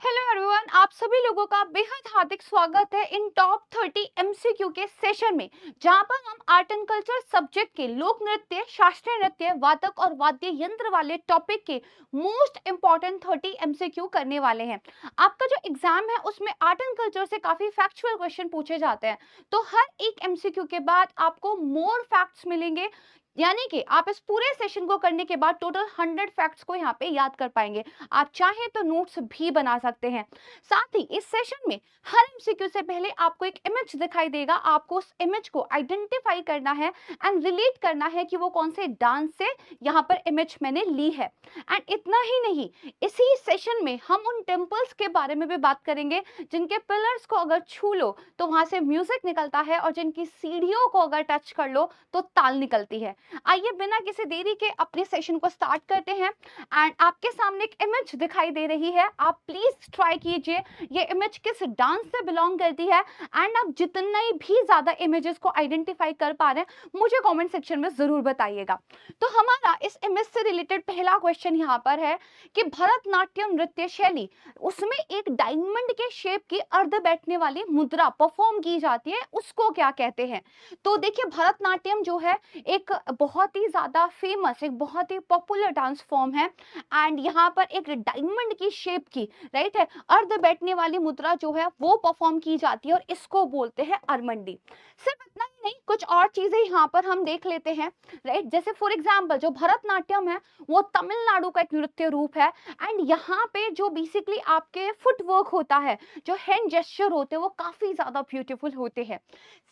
Hello everyone, आप सभी लोगों का बेहद हार्दिक स्वागत है इन टॉप 30 एमसीक्यू के सेशन में, जहां पर हम आर्ट एंड कल्चर सब्जेक्ट के लोक नृत्य, शास्त्रीय नृत्य, वादक और वाद्य यंत्र वाले टॉपिक के मोस्ट इंपॉर्टेंट 30 एमसीक्यू करने वाले हैं। आपका जो एग्जाम है उसमें आर्ट एंड कल्चर से काफी फैक्चुअल क्वेश्चन पूछे जाते हैं, तो हर एक एमसीक्यू के बाद आपको मोर फैक्ट्स मिलेंगे। यानी कि आप इस पूरे सेशन को करने के बाद टोटल 100 फैक्ट्स को यहाँ पे याद कर पाएंगे। आप चाहें तो नोट्स भी बना सकते हैं। साथ ही इस सेशन में हर एमसीक्यू से पहले आपको एक इमेज दिखाई देगा, आपको उस इमेज को आइडेंटिफाई करना है एंड रिलेट करना है कि वो कौन से डांस से यहाँ पर इमेज मैंने ली है। एंड इतना ही नहीं, इसी सेशन में हम उन टेम्पल्स के बारे में भी बात करेंगे जिनके पिलर्स को अगर छू लो तो वहां से म्यूजिक निकलता है और जिनकी सीढ़ियों को अगर टच कर लो तो ताल निकलती है। आइए बिना किसी देरी के अपने सेशन को स्टार्ट करते हैं। एंड आपके सामने एक इमेज दिखाई दे रही है, आप प्लीज ट्राई कीजिए ये इमेज किस डांस से बिलोंग करती है। एंड आप जितने भी ज्यादा इमेजेस को आइडेंटिफाई कर पा रहे हैं मुझे कमेंट सेक्शन में जरूर बताइएगा। तो हमारा इस इमेज से रिलेटेड पहला क्वेश्चन यहाँ पर है कि भरतनाट्यम नृत्य शैली, उसमें एक डायमंड के शेप की अर्ध बैठने वाली मुद्रा परफॉर्म की जाती है, उसको क्या कहते हैं। तो देखिए, भरतनाट्यम जो है एक बहुत ही ज्यादा फेमस, एक बहुत ही पॉपुलर डांस फॉर्म है। एंड यहाँ पर एक डायमंड की शेप की, राइट है, अर्ध बैठने वाली मुद्रा जो है वो परफॉर्म की जाती है और इसको बोलते हैं अरमंडी। सिर्फ इतना ही नहीं, कुछ और चीजें यहाँ पर हम देख लेते हैं, राइट। जैसे फॉर एग्जाम्पल जो भरतनाट्यम है वो तमिलनाडु का एक नृत्य रूप है। एंड यहाँ पे जो बेसिकली आपके फुटवर्क होता है, जो हैंड जेस्चर होते हैं, वो काफी ज्यादा ब्यूटीफुल होते हैं।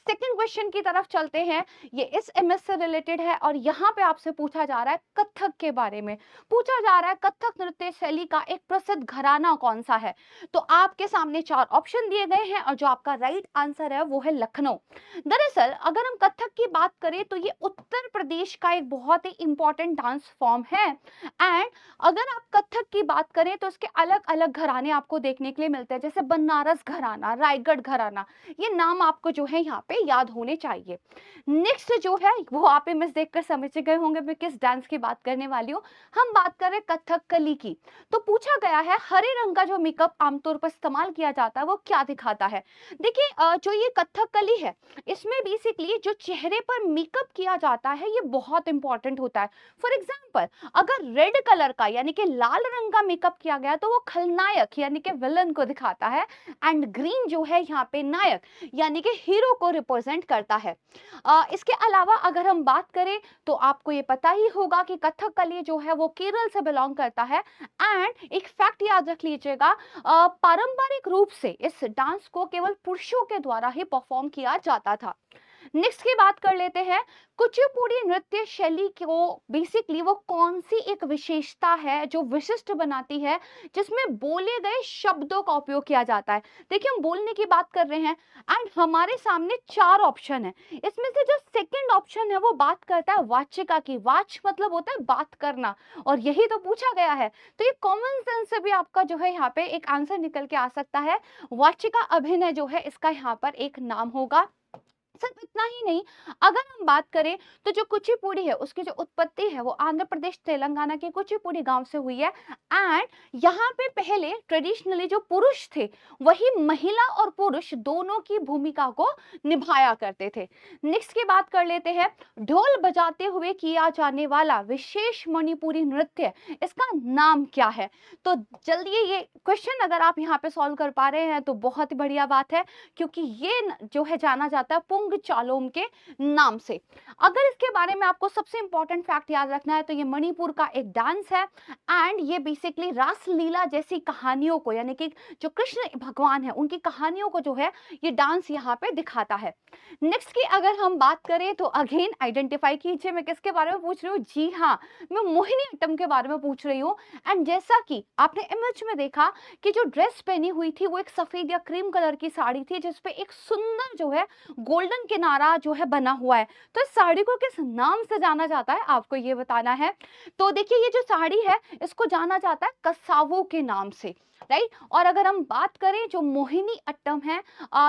सेकंड क्वेश्चन की तरफ चलते हैं, ये इस एमएस से रिलेटेड है और यहाँ पे आपसे पूछा जा रहा है कथक के बारे में। पूछा जा रहा है कथक नृत्य शैली का एक प्रसिद्ध घराना कौन सा है। तो आपके सामने चार ऑप्शन दिए गए हैं और जो आपका राइट आंसर है वो है लखनऊ। दरअसल अगर हम कथक की बात करें तो ये उत्तर प्रदेश का एक बहुत ही इंपॉर्टेंट डांस फॉर्म है। एंड अगर आप कथक की बात करें तो इसके अलग अलग घराने आपको देखने के लिए मिलते हैं, जैसे बनारस घराना, रायगढ़ घराना, ये नाम आपको जो है यहाँ पे याद होने चाहिए। नेक्स्ट जो है वो आप इमेज देखकर समझ गए होंगे मैं किस डांस की बात करने वाली हूँ। हम बात करें कथकली की। तो पूछा गया है हरे रंग का जो मेकअप आमतौर पर इस्तेमाल किया जाता है वो क्या दिखाता है। देखिए, जो ये कथकली है इसमें बेसिकली जो चेहरे पर मेकअप किया जाता है ये बहुत इंपॉर्टेंट होता है। फॉर एग्जाम्पल अगर रेड कलर का यानी कि लाल रंग का मेकअप किया गया तो वो खलनायक यानी कि विलन को दिखाता है। एंड ग्रीन जो है यहाँ पे नायक यानी कि हीरो को रिप्रेजेंट करता है। इसके अलावा अगर हम बात करें तो आपको ये पता ही होगा कि कथकली जो है वो केरल से बिलोंग करता है। एंड एक फैक्ट याद रख लीजिएगा, पारंपरिक रूप से इस डांस को केवल पुरुषों के द्वारा ही परफॉर्म किया जाता था। नेक्स्ट की बात कर लेते हैं, कुचिपुड़ी नृत्य शैली को बेसिकली वो कौन सी एक विशेषता है जो विशिष्ट बनाती है, जिसमें बोले गए शब्दों का उपयोग किया जाता है। देखिए, हम बोलने की बात कर रहे हैं एंड हमारे सामने चार ऑप्शन है। इसमें से जो सेकंड ऑप्शन है वो बात करता है वाचिका की। वाच मतलब होता है बात करना, और यही तो पूछा गया है। तो ये कॉमन सेंस से भी आपका जो है यहाँ पे एक आंसर निकल के आ सकता है। वाचिका अभिनय जो है इसका यहाँ पर एक नाम होगा। सिर्फ इतना ही नहीं, अगर हम बात करें तो जो कुचिपुड़ी है उसकी जो उत्पत्ति है वो आंध्र प्रदेश तेलंगाना के कुचिपुड़ी गांव से हुई है। एंड यहाँ पे पहले ट्रेडिशनली जो पुरुष थे वही महिला और पुरुष दोनों की भूमिका को निभाया करते थे। नेक्स्ट की बात कर लेते हैं, ढोल बजाते हुए किया जाने वाला विशेष मणिपुरी नृत्य, इसका नाम क्या है। तो जल्दी ये क्वेश्चन अगर आप यहाँ पे सॉल्व कर पा रहे हैं तो बहुत ही बढ़िया बात है, क्योंकि ये जो है जाना जाता है पुंग चालोम के नाम से। अगर इसके बारे में आपको सबसे इंपॉर्टेंट फैक्ट याद रखना है तो ये मणिपुर का एक डांस है। एंड ये बेसिकली रासलीला जैसी कहानियों को, यानी कि जो कृष्ण भगवान है उनकी कहानियों को जो है ये डांस यहाँ पे दिखाता है। नेक्स्ट की अगर हम बात करें तो अगेन आइडेंटिफाई कीजिए मैं किसके बारे में पूछ रही हूँ। जी हाँ, मैं मोहिनीअट्टम के बारे में पूछ रही हूँ। एंड जैसा कि आपने इमेज में देखा कि जो ड्रेस पहनी हुई थी वो एक सफेद या क्रीम कलर की साड़ी थी जिसपे एक सुंदर जो है गोल्डन गोल्डन किनारा जो है बना हुआ है। तो इस साड़ी को किस नाम से जाना जाता है, आपको ये बताना है। तो देखिए ये जो साड़ी है इसको जाना जाता है कसावो के नाम से, राइट। और अगर हम बात करें जो मोहिनी अट्टम है,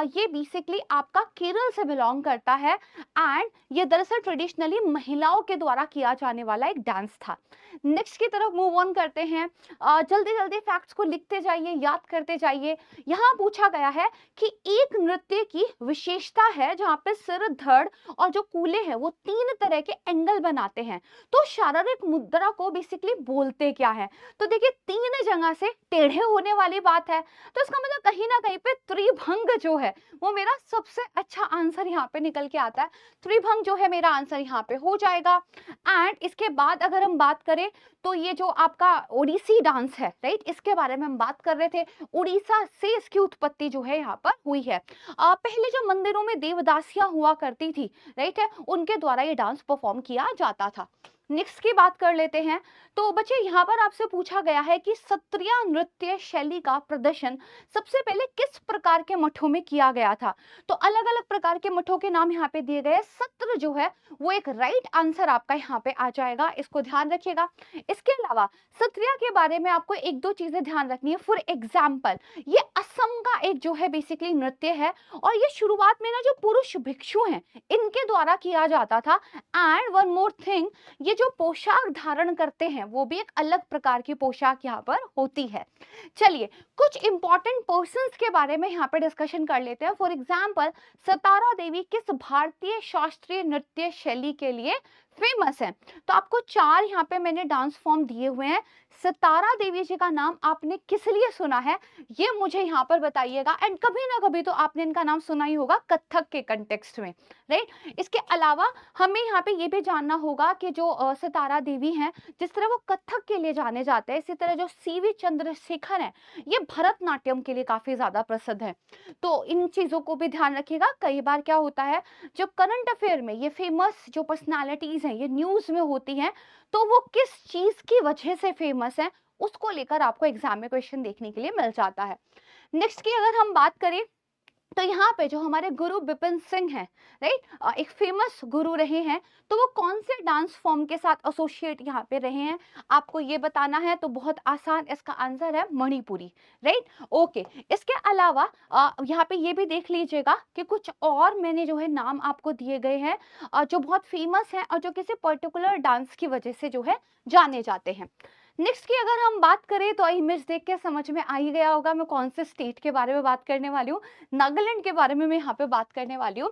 ये बेसिकली आपका केरल से बिलोंग करता है एंड ये दरअसल ट्रेडिशनली महिलाओं के द्वारा किया जाने वाला एक डांस था। नेक्स्ट की तरफ मूव ऑन करते हैं। जल्दी जल्दी फैक्ट्स को लिखते जाइए, याद करते जाइए। यहाँ पूछा गया है कि एक नृत्य की विशेषता है जहाँ पे सिर, धड़ और जो कूल्हे हैं वो 3 तरह के एंगल बनाते हैं। तो शारीरिक मुद्रा को बेसिकली बोलते क्या है? तो देखिए 3 जगह से टेढ़े होने वाली बात है, तो इसका मतलब कहीं ना कहीं पे त्रिभंग जो है वो मेरा सबसे अच्छा आंसर यहाँ पे निकल के आता है। त्रिभंग जो है मेरा आंसर यहाँ पे हो जाएगा। एंड इसके बाद अगर हम बात करें तो ये जो आपका ओडिसी डांस है, राइट, इसके बारे में हम बात कर रहे थे। उड़ीसा से इसकी उत्पत्ति जो है यहाँ पर हुई है। पहले जो मंदिरों में देवदासियां हुआ करती थी, राइट है, उनके द्वारा ये डांस परफॉर्म किया जाता था। नेक्स्ट की बात कर लेते हैं। तो बच्चे यहाँ पर आपसे पूछा गया है कि सत्रिया नृत्य शैली का प्रदर्शन सबसे पहले किस प्रकार के मठों में किया गया था? तो अलग अलग प्रकार के मठों के नाम यहाँ पे दिए गए। सत्र जो है वो एक राइट आंसर आपका यहाँ पे आ जाएगा, इसको ध्यान रखिएगा। इसके अलावा सत्रिया के बारे में आपको 1-2 चीजें ध्यान रखनी है। फॉर एग्जाम्पल ये असम का एक जो है बेसिकली नृत्य है और ये शुरुआत में ना जो पुरुष भिक्षु हैं इनके द्वारा किया जाता था। एंड वन मोर थिंग, ये जो पोशाक धारण करते हैं वो भी एक अलग प्रकार की पोशाक यहाँ पर होती है। चलिए कुछ इंपॉर्टेंट पर्संस के बारे में यहाँ पे डिस्कशन कर लेते हैं। फॉर एग्जाम्पल सतारा देवी किस भारतीय शास्त्रीय नृत्य शैली के लिए फेमस है? तो आपको 4 यहाँ पे मैंने डांस फॉर्म दिए हुए हैं। सतारा देवी जी का नाम आपने किस लिए सुना है ये मुझे यहाँ पर बताइएगा। एंड कभी ना कभी तो आपने इनका नाम सुना ही होगा कथक के कंटेक्स्ट में, राइट। इसके अलावा हमें यहाँ पे ये भी जानना होगा कि जो सितारा देवी हैं, जिस तरह वो कथक के लिए जाने जाते हैं, इसी तरह जो सीवी चंद्रशेखर है ये भरतनाट्यम के लिए काफी ज्यादा प्रसिद्ध है। तो इन चीजों को भी ध्यान रखिएगा। कई बार क्या होता है जब करंट अफेयर में ये फेमस जो पर्सनालिटीज हैं ये न्यूज में होती हैं, तो वो किस चीज की वजह से फेमस है उसको लेकर आपको एग्जाम में क्वेश्चन देखने के लिए मिल जाता है। नेक्स्ट की अगर हम बात करें तो यहाँ पे जो हमारे गुरु बिपिन सिंह हैं, राइट, एक फेमस गुरु रहे हैं, तो वो कौन से डांस फॉर्म के साथ एसोसिएट यहाँ पे रहे हैं आपको ये बताना है। तो बहुत आसान, इसका आंसर है मणिपुरी, राइट। ओके, इसके अलावा यहाँ पे ये भी देख लीजिएगा कि कुछ और मैंने जो है नाम आपको दिए गए हैं जो बहुत फेमस हैं और जो किसी पर्टिकुलर डांस की वजह से जो है जाने जाते हैं। नेक्स्ट की अगर हम बात करें तो इमेज देख के समझ में आ ही गया होगा मैं कौन से स्टेट के बारे में बात करने वाली हूँ। नागालैंड के बारे में मैं यहाँ पे बात करने वाली हूँ।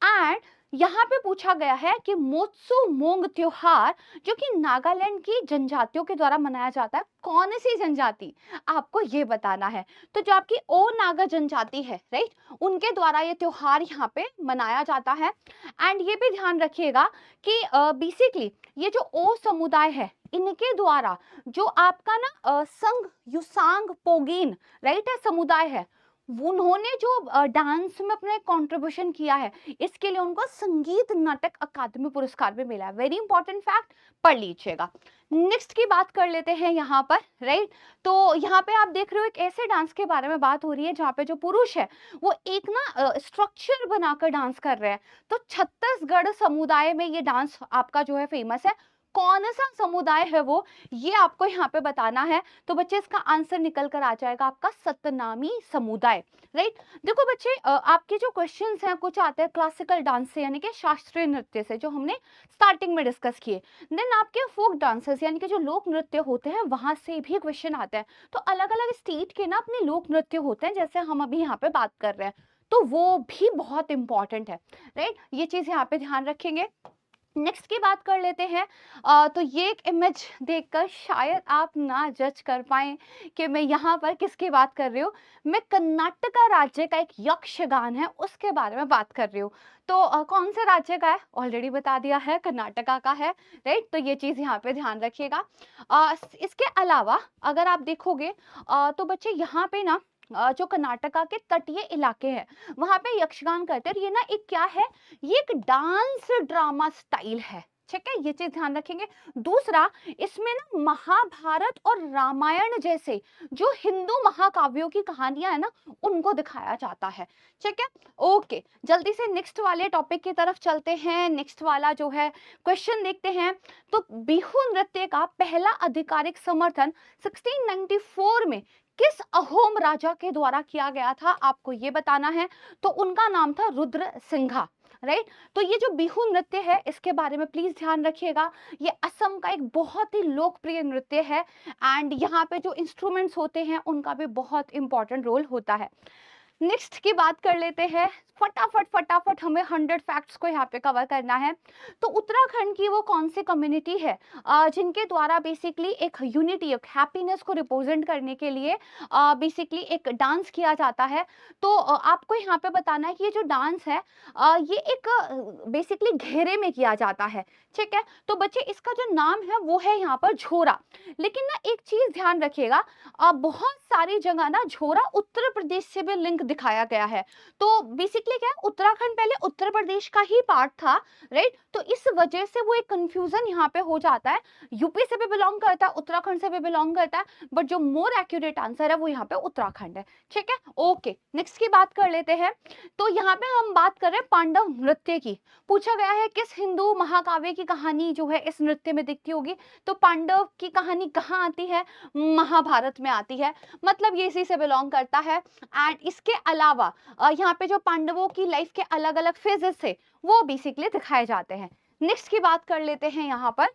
एंड यहाँ पे पूछा गया है कि मोत्सु मोंग त्योहार जो कि नागालैंड की जनजातियों के द्वारा मनाया जाता है, कौन सी जनजाति, आपको ये बताना है। तो जो आपकी ओ नागा जनजाति है, राइट, उनके द्वारा ये त्योहार यहाँ पे मनाया जाता है। एंड ये भी ध्यान रखिएगा कि बेसिकली ये जो ओ समुदाय है इनके द्वारा जो आपका ना संघ युसांग पोगीन, राइट है, समुदाय है, उन्होंने जो डांस में अपना कंट्रीब्यूशन किया है इसके लिए उनको संगीत नाटक अकादमी पुरस्कार भी मिला है। वेरी इंपॉर्टेंट फैक्ट, पढ़ लीजिएगा। नेक्स्ट की बात कर लेते हैं यहाँ पर, राइट। तो यहाँ पे आप देख रहे हो एक ऐसे डांस के बारे में बात हो रही है जहाँ पे जो पुरुष है वो एक ना स्ट्रक्चर बनाकर डांस कर रहे हैं। तो छत्तीसगढ़ समुदाय में ये डांस आपका जो है फेमस है। कौन सा समुदाय है वो, ये आपको यहाँ पे बताना है। तो बच्चे इसका आंसर निकल कर आ जाएगा आपका सतनामी समुदाय, राइट। देखो बच्चे आपके जो क्वेश्चंस हैं कुछ आते हैं क्लासिकल डांस से यानी कि शास्त्रीय नृत्य से जो हमने स्टार्टिंग में डिस्कस किए। देन आपके फोक डांसेस यानी कि जो लोक नृत्य होते हैं वहां से भी क्वेश्चन आते हैं। तो अलग अलग स्टेट के ना अपने लोक नृत्य होते हैं, जैसे हम अभी यहाँ पे बात कर रहे हैं, तो वो भी बहुत इंपॉर्टेंट है, राइट। ये चीज यहाँ पे ध्यान रखेंगे। नेक्स्ट की बात कर लेते हैं। तो ये एक इमेज देखकर शायद आप ना जज कर पाए कि मैं यहाँ पर किसकी बात कर रही हूँ। मैं कर्नाटका राज्य का एक यक्षगान है उसके बारे में बात कर रही हूँ। तो कौन से राज्य का है, ऑलरेडी बता दिया है, कर्नाटका का है, राइट। तो ये चीज यहाँ पे ध्यान रखिएगा। इसके अलावा अगर आप देखोगे तो बच्चे यहाँ पे ना जो कर्नाटका के तटीय इलाके हैं वहां पे यक्षगान करते हैं। ये ना एक क्या है, ये एक डांस ड्रामा स्टाइल है, ठीक है, ये चीज ध्यान रखेंगे। दूसरा, इसमें ना महाभारत और रामायण जैसे जो हिंदू महाकाव्यों की कहानियां है ना, उनको दिखाया जाता है। ठीक है, ओके, जल्दी से नेक्स्ट वाले टॉपिक की तरफ चलते हैं। नेक्स्ट वाला जो है क्वेश्चन देखते हैं। तो बिहू नृत्य का पहला आधिकारिक समर्थन 1694 में किस अहोम राजा के द्वारा किया गया था, आपको ये बताना है। तो उनका नाम था रुद्र सिंघा, राइट। तो ये जो बिहू नृत्य है, इसके बारे में प्लीज ध्यान रखिएगा। ये असम का एक बहुत ही लोकप्रिय नृत्य है एंड यहाँ पे जो इंस्ट्रूमेंट्स होते हैं उनका भी बहुत इंपॉर्टेंट रोल होता है। नेक्स्ट की बात कर लेते हैं। फटाफट फटाफट हमें 100 फैक्ट्स को यहाँ पे कवर करना है। तो उत्तराखंड की वो कौन सी कम्युनिटी है जिनके द्वारा बेसिकली एक यूनिटी, एक हैप्पीनेस को रिप्रेजेंट करने के लिए बेसिकली एक डांस किया जाता है। तो आपको यहाँ पे बताना है कि ये जो डांस है ये एक बेसिकली घेरे में किया जाता है। ठीक है, तो बच्चे इसका जो नाम है वो है यहाँ पर झोरा। लेकिन ना एक चीज ध्यान रखिएगा, बहुत सारी जगह ना झोरा उत्तर प्रदेश से भी लिंक दिखाया गया है। तो बेसिकली क्या है, उत्तराखंड पहले उत्तर प्रदेश का ही पार्ट था, राइट। तो इस वजह से वो एक कंफ्यूजन यहाँ पे हो जाता है। यूपी से भी बिलोंग करता है, उत्तराखंड से भी बिलोंग करता है, बट जो मोर एक्यूरेट आंसर है वो यहाँ पे उत्तराखंड है। ठीक है, ओके, नेक्स्ट की बात कर लेते हैं। तो यहाँ पे हम बात कर रहे हैं पांडव नृत्य की। पूछा गया है किस हिंदू महाकाव्य की कहानी जो है इस नृत्य में दिखती होगी। तो पांडव की कहानी कहाँ आती है, महाभारत में आती है, मतलब ये इसी से बिलोंग करता है। एंड इसके अलावा यहाँ पे जो पांडवों की लाइफ के अलग अलग फेजेस थे वो बेसिकली दिखाए जाते हैं। नेक्स्ट की बात कर लेते हैं। यहाँ पर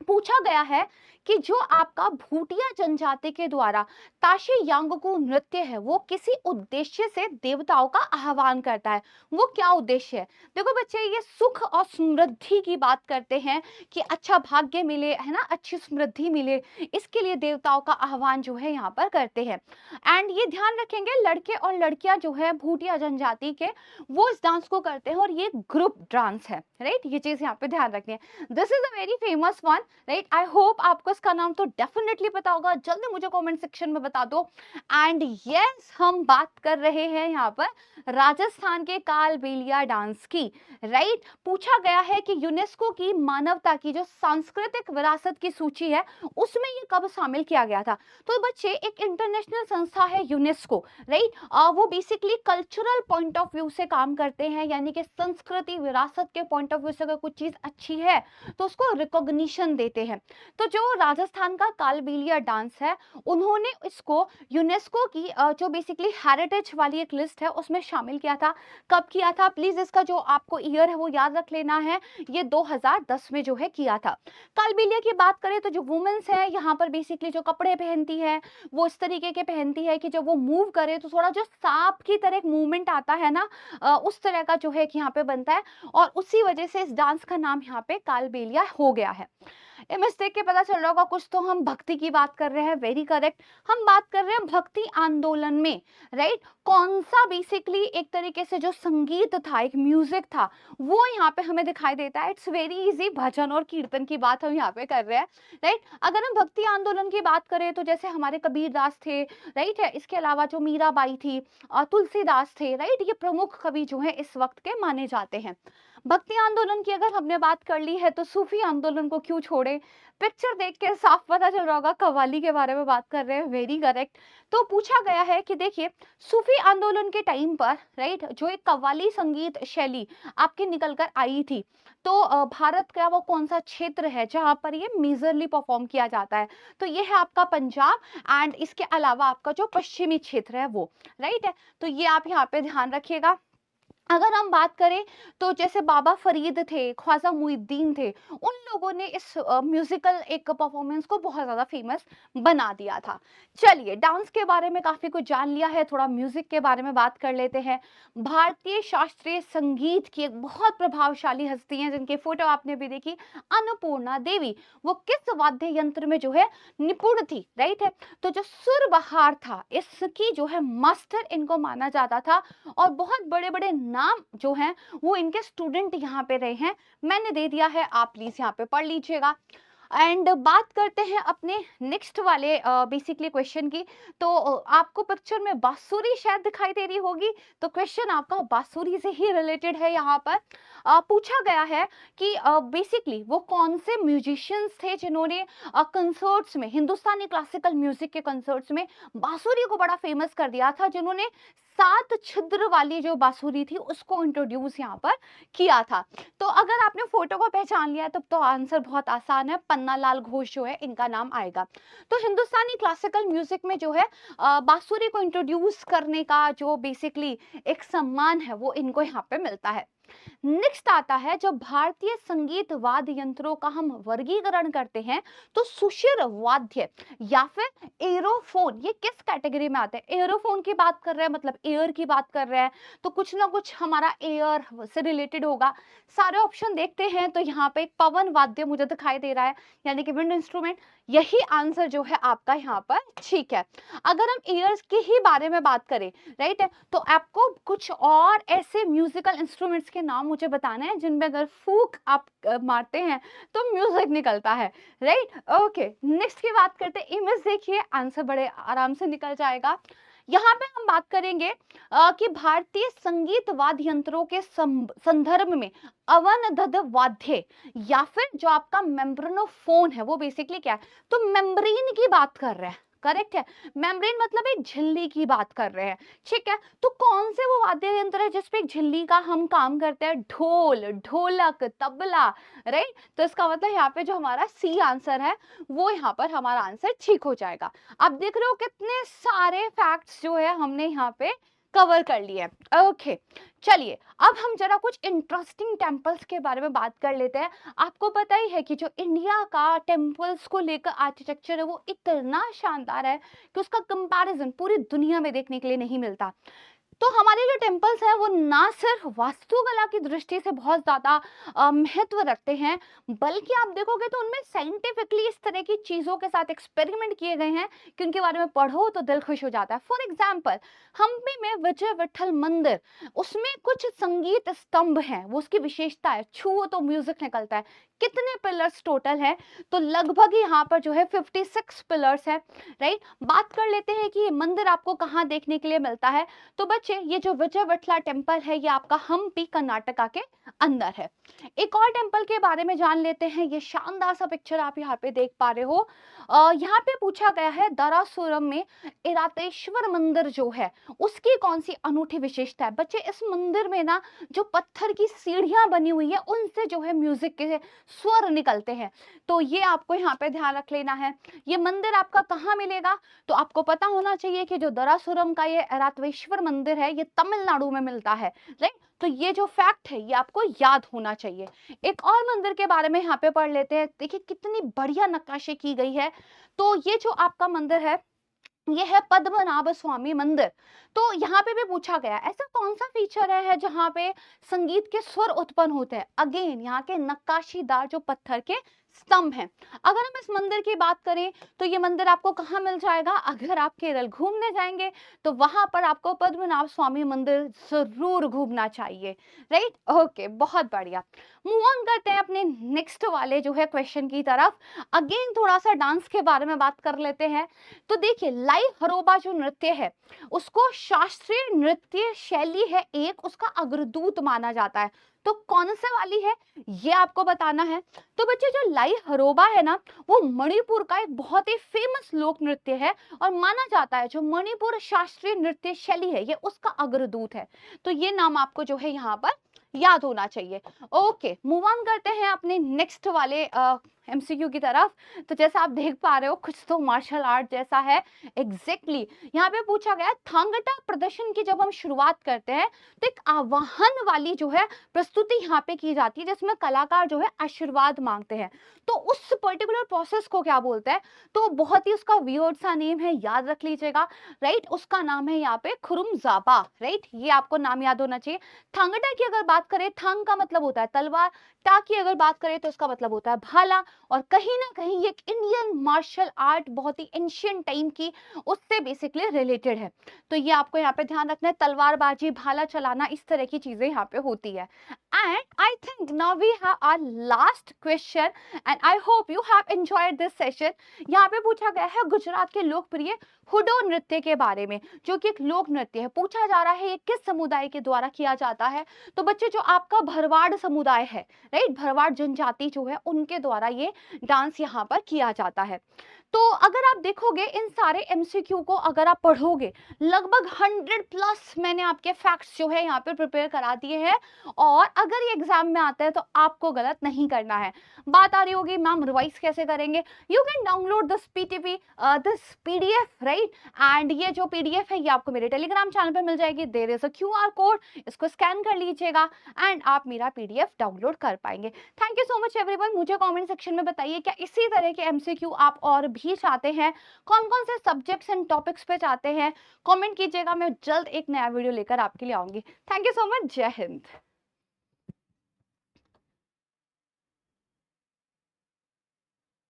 पूछा गया है कि जो आपका भूटिया जनजाति के द्वारा ताशे यांगकू नृत्य है वो किसी उद्देश्य से देवताओं का आह्वान करता है, वो क्या उद्देश्य है। देखो बच्चे, ये सुख और समृद्धि की बात करते हैं कि अच्छा भाग्य मिले, है ना, अच्छी समृद्धि मिले, इसके लिए देवताओं का आह्वान जो है यहाँ पर करते हैं। एंड ये ध्यान रखेंगे, लड़के और लड़कियां जो है भूटिया जनजाति के वो इस डांस को करते हैं और ये ग्रुप डांस है, राइट। ये चीज यहाँ पे ध्यान रखनी है। This is a very famous one, right. I hope आपको इसका नाम तो डेफिनेटली पता होगा, जल्दी मुझे कमेंट सेक्शन में बता दो। एंड यस, हम बात कर रहे हैं यहाँ पर राजस्थान के कालबेलिया डांस की, राइट। पूछा गया है कि यूनेस्को की मानवता की जो सांस्कृतिक विरासत की सूची है उसमें ये कब शामिल किया गया था। तो बच्चे, एक इंटरनेशनल संस्था है यूनेस्को, राइट। वो basically cultural point of view से काम करते हैं, यानी कि संस्कृति विरासत के पॉइंट ऑफ व्यू से अगर कुछ चीज अच्छी है तो उसको रिकॉग्निशन देते हैं। तो जो राजस्थान का कालबेलिया डांस है, उन्होंने इसको यूनेस्को की जो बेसिकली हेरिटेज वाली एक लिस्ट है उसमें शामिल किया था। कब किया था, प्लीज इसका जो आपको ईयर है वो याद रख लेना है, ये 2010 में जो है किया था। कालबेलिया की बात करें तो जो वुमेन्स है यहाँ पर बेसिकली जो कपड़े पहनती है वो इस तरीके के पहनती है कि जब वो मूव करे तो थोड़ा जो सांप की तरह एक मूवमेंट आता है ना, उस तरह का जो है कि यहाँ पे बनता है, और उसी वजह से इस डांस का नाम यहाँ पे कालबेलिया हो गया है। इमेज देख के पता चल रहा होगा कुछ तो हम भक्ति की बात कर रहे हैं, वेरी करेक्ट। हम बात कर रहे हैं भक्ति आंदोलन में, राइट। कौन सा बेसिकली एक तरीके से जो संगीत था, एक म्यूजिक था, वो यहाँ पे हमें दिखाई देता है। इट्स वेरी इजी, भजन और कीर्तन की बात हम यहाँ पे कर रहे हैं, राइट। अगर हम भक्ति आंदोलन की बात करें तो जैसे हमारे कबीर दास थे, राइट है, इसके अलावा जो मीराबाई थी, तुलसीदास थे, राइट, ये प्रमुख कवि जो है इस वक्त के माने जाते हैं। भक्ति आंदोलन की अगर हमने बात कर ली है तो सूफी आंदोलन को क्यों छोड़े। पिक्चर देख के साफ पता चल रहा होगा कव्वाली के बारे में बात कर रहे हैं, वेरी करेक्ट। तो पूछा गया है कि देखिए, सूफी आंदोलन के टाइम पर, राइट, जो एक कव्वाली संगीत शैली आपकी निकल कर आई थी, तो भारत का वो कौन सा क्षेत्र है जहां पर ये मेजरली परफॉर्म किया जाता है। तो ये है आपका पंजाब, एंड इसके अलावा आपका जो पश्चिमी क्षेत्र है वो, राइट है। तो ये आप यहाँ पे ध्यान रखिएगा। अगर हम बात करें तो जैसे बाबा फरीद थे, ख्वाजा मुइनुद्दीन थे, उन लोगों ने इस म्यूजिकल एक परफॉर्मेंस को बहुत ज्यादा फेमस बना दिया था। चलिए, डांस के बारे में काफी कुछ जान लिया है, थोड़ा म्यूजिक के बारे में बात कर लेते हैं। भारतीय शास्त्रीय संगीत की एक बहुत प्रभावशाली हस्ती हैं जिनके फोटो आपने भी देखी, अन्नपूर्णा देवी। वो किस वाद्य यंत्र में जो है निपुण थी, राइट है। तो जो सुरबहार था, इसकी जो है मास्टर इनको माना जाता था, और बहुत बड़े बड़े नाम जो हैं वो इनके स्टूडेंट यहाँ पे रहे हैं। मैंने दे दिया है, आप प्लीज यहाँ पे पढ़ लीजिएगा। एंड बात करते हैं अपने नेक्स्ट वाले बेसिकली क्वेश्चन की। तो आपको पिक्चर में बांसुरी शायद दिखाई दे रही होगी, तो क्वेश्चन आपका बांसुरी से ही रिलेटेड है। यहाँ पर पूछा गया है कि बेसिकली वो कौन से म्यूजिशियंस थे जिन्होंने कंसर्ट्स में, हिंदुस्तानी क्लासिकल म्यूजिक के कंसर्ट्स में बांसुरी को बड़ा फेमस कर दिया था, जिन्होंने 7 छिद्र वाली जो बांसुरी थी उसको इंट्रोड्यूस यहाँ पर किया था। तो अगर आपने फोटो को पहचान लिया तब तो आंसर बहुत आसान है, पन्नालाल घोष जो है इनका नाम आएगा। तो हिंदुस्तानी क्लासिकल म्यूजिक में जो है बांसुरी को इंट्रोड्यूस करने का जो बेसिकली एक सम्मान है वो इनको यहाँ पे मिलता है। नेक्स्ट आता है, जब भारतीय संगीत वाद्य यंत्रों का हम वर्गीकरण करते हैं तो सुशिर वाद्य या फिर एरोफोन ये किस कैटेगरी में आते हैं? एरोफोन की बात कर रहे हैं, मतलब एयर की बात कर रहे हैं, तो कुछ ना कुछ हमारा एयर से रिलेटेड होगा। सारे ऑप्शन देखते हैं तो यहाँ पे एक पवन वाद्य मुझे दिखाई दे रहा है, यानी कि विंड इंस्ट्रूमेंट। यही आंसर जो है आपका यहाँ पर ठीक है। अगर हम एयर्स के ही बारे में बात करें, राइट है, तो आपको कुछ और ऐसे म्यूजिकल इंस्ट्रूमेंट्स के नाम मुझे बताना है जिनमें अगर फूक आप मारते हैं तो म्यूजिक निकलता है, राइट। ओके, नेक्स्ट की बात करते हैं। इमेज देखिए, आंसर बड़े आराम से निकल जाएगा। यहाँ पे हम बात करेंगे कि भारतीय संगीत वाद्य यंत्रों के संदर्भ में अवनदध वाद्य या फिर जो आपका मेम्ब्रेनोफोन है वो बेसिकली क्या है, तो मेम्ब्रेन की बात कर रहे हैं, करेक्ट है। मेम्ब्रेन मतलब एक झिल्ली की बात कर रहे हैं, ठीक है। तो कौन से वो वाद्य यंत्र है जिसपे एक झिल्ली का हम काम करते हैं? ढोल, ढोलक, तबला, राइट। तो इसका मतलब यहाँ पे जो हमारा सी आंसर है वो यहाँ पर हमारा आंसर ठीक हो जाएगा। आप देख रहे हो कितने सारे फैक्ट्स जो है हमने यहाँ पे कवर कर लिए। ओके, चलिए अब हम जरा कुछ इंटरेस्टिंग टेम्पल्स के बारे में बात कर लेते हैं। आपको पता ही है कि जो इंडिया का टेम्पल्स को लेकर आर्किटेक्चर है वो इतना शानदार है कि उसका कंपैरिजन पूरी दुनिया में देखने के लिए नहीं मिलता। तो हमारे जो टेम्पल्स हैं वो ना सिर्फ वास्तुकला की दृष्टि से बहुत ज्यादा महत्व रखते हैं, बल्कि आप देखोगे तो उनमें साइंटिफिकली इस तरह की चीजों के साथ एक्सपेरिमेंट किए गए हैं कि उनके बारे में पढ़ो तो दिल खुश हो जाता है। फॉर एग्जाम्पल, हम्पी में विजय विठल मंदिर, उसमें कुछ संगीत स्तंभ हैं, वो उसकी विशेषता है, छुओ तो म्यूजिक निकलता है। कितने पिलर्स टोटल है? तो लगभग यहाँ पर जो है 56 पिलर्स है, राइट। बात कर लेते हैं कि ये मंदिर आपको कहाँ देखने के लिए मिलता है। तो बच्चे, ये जो विजय विठला टेम्पल है ये आपका हम्पी कर्नाटका के अंदर है। एक और टेम्पल के बारे में जान लेते हैं। ये शानदार सा पिक्चर आप यहाँ पे देख पा रहे हो। यहाँ पे पूछा गया है दरासूरम में इरातेश्वर मंदिर जो है उसकी कौन सी अनूठी विशेषता है? बच्चे, इस मंदिर में ना जो पत्थर की सीढ़ियां बनी हुई है उनसे जो है म्यूजिक के स्वर निकलते हैं। तो ये आपको यहाँ पे ध्यान रख लेना है। ये मंदिर आपका कहाँ मिलेगा? तो आपको पता होना चाहिए कि जो दरासूरम का ये ऐरावतेश्वर मंदिर है ये तमिलनाडु में मिलता है, राइट। तो ये जो फैक्ट है ये आपको याद होना चाहिए। एक और मंदिर के बारे में यहाँ पे पढ़ लेते हैं। देखिए कितनी बढ़िया नक्काशी की गई है। तो ये जो आपका मंदिर है ये है पद्मनाभ स्वामी मंदिर। तो यहाँ पे भी पूछा गया ऐसा कौन सा फीचर है जहाँ पे संगीत के स्वर उत्पन्न होते हैं? अगेन यहाँ के नक्काशीदार जो पत्थर के स्तंभ हैं। अगर हम इस मंदिर की बात करें तो ये मंदिर आपको कहाँ मिल जाएगा? अगर आप केरल घूमने जाएंगे तो वहां पर आपको पद्मनाभ स्वामी मंदिर जरूर घूमना चाहिए, राइट। ओके, बहुत बढ़िया। मूव ऑन करते हैं अपने नेक्स्ट वाले जो है क्वेश्चन की तरफ। अगेन थोड़ा सा डांस के बारे में बात कर लेते हैं। तो देखिए, लाई हरोबा जो नृत्य है उसको शास्त्रीय नृत्य शैली है एक, उसका अग्रदूत माना जाता है। तो कौन से वाली है ये आपको बताना है। तो बच्चे, जो लाई हरोबा है ना वो मणिपुर का एक बहुत ही फेमस लोक नृत्य है और माना जाता है जो मणिपुर शास्त्रीय नृत्य शैली है ये उसका अग्रदूत है। तो ये नाम आपको जो है यहाँ पर याद होना चाहिए। ओके, मूव ऑन करते हैं अपने नेक्स्ट वाले एमसीक्यू की तरफ। तो जैसा आप देख पा रहे हो कुछ तो मार्शल आर्ट जैसा है। एग्जैक्टली यहाँ पे पूछा गया थांगटा प्रदर्शन की जब हम शुरुआत करते हैं तो एक आवाहन वाली जो है प्रस्तुति यहाँ पे की जाती है जिसमें कलाकार जो है आशीर्वाद मांगते हैं। तो उस पर्टिकुलर प्रोसेस को क्या बोलते हैं? तो बहुत ही उसका वियर्ड सा नेम है, याद रख लीजिएगा, राइट। उसका नाम है यहाँ पे खुरुम जाबा, राइट। ये आपको नाम याद होना चाहिए। थांगटा की अगर बात करें, थांग का मतलब होता है तलवार, टा की अगर बात करें तो इसका मतलब होता है भाला, और कहीं ना कहीं ये एक इंडियन मार्शल आर्ट बहुत ही एंशियंट टाइम की उससे बेसिकली रिलेटेड है। तो ये आपको यहाँ पे ध्यान रखना है, तलवारबाजी, भाला चलाना, इस तरह की चीजें यहाँ पे होती है। And I think now we have our last question and I hope you have enjoyed this session. यहाँ पे पूछा गया है गुजरात के लोकप्रिय हुडो नृत्य के बारे में, जो कि एक लोक नृत्य है। पूछा जा रहा है ये किस समुदाय के द्वारा किया जाता है। तो बच्चे, जो आपका भरवाड़ समुदाय है, राइट, भरवाड़ जनजाति जो है उनके द्वारा ये डांस यहाँ पर किया जाता है। तो अगर आप देखोगे इन सारे एमसीक्यू को, अगर आप पढ़ोगे, लगभग 100 प्लस मैंने आपके फैक्ट्स जो है यहाँ पे प्रिपेयर करा दिए हैं, और अगर ये एग्जाम में आता है तो आपको गलत नहीं करना है। बात आ रही होगी मैम रिवाइज कैसे करेंगे? You can download this PTP, this PDF, right, and ये जो पीडीएफ है ये आपको मेरे टेलीग्राम चैनल पे मिल जाएगी। There is a QR code, इसको स्कैन कर लीजिएगा एंड आप मेरा पीडीएफ डाउनलोड कर पाएंगे। Thank you so much everyone. मुझे कमेंट सेक्शन में बताइए क्या इसी तरह के एमसीक्यू आप और भी चाहते हैं, कौन कौन से सब्जेक्ट्स एंड टॉपिक्स पे चाहते हैं, कमेंट कीजिएगा। मैं जल्द एक नया वीडियो लेकर आपके लिए आऊंगी। Thank you so much. जय हिंद।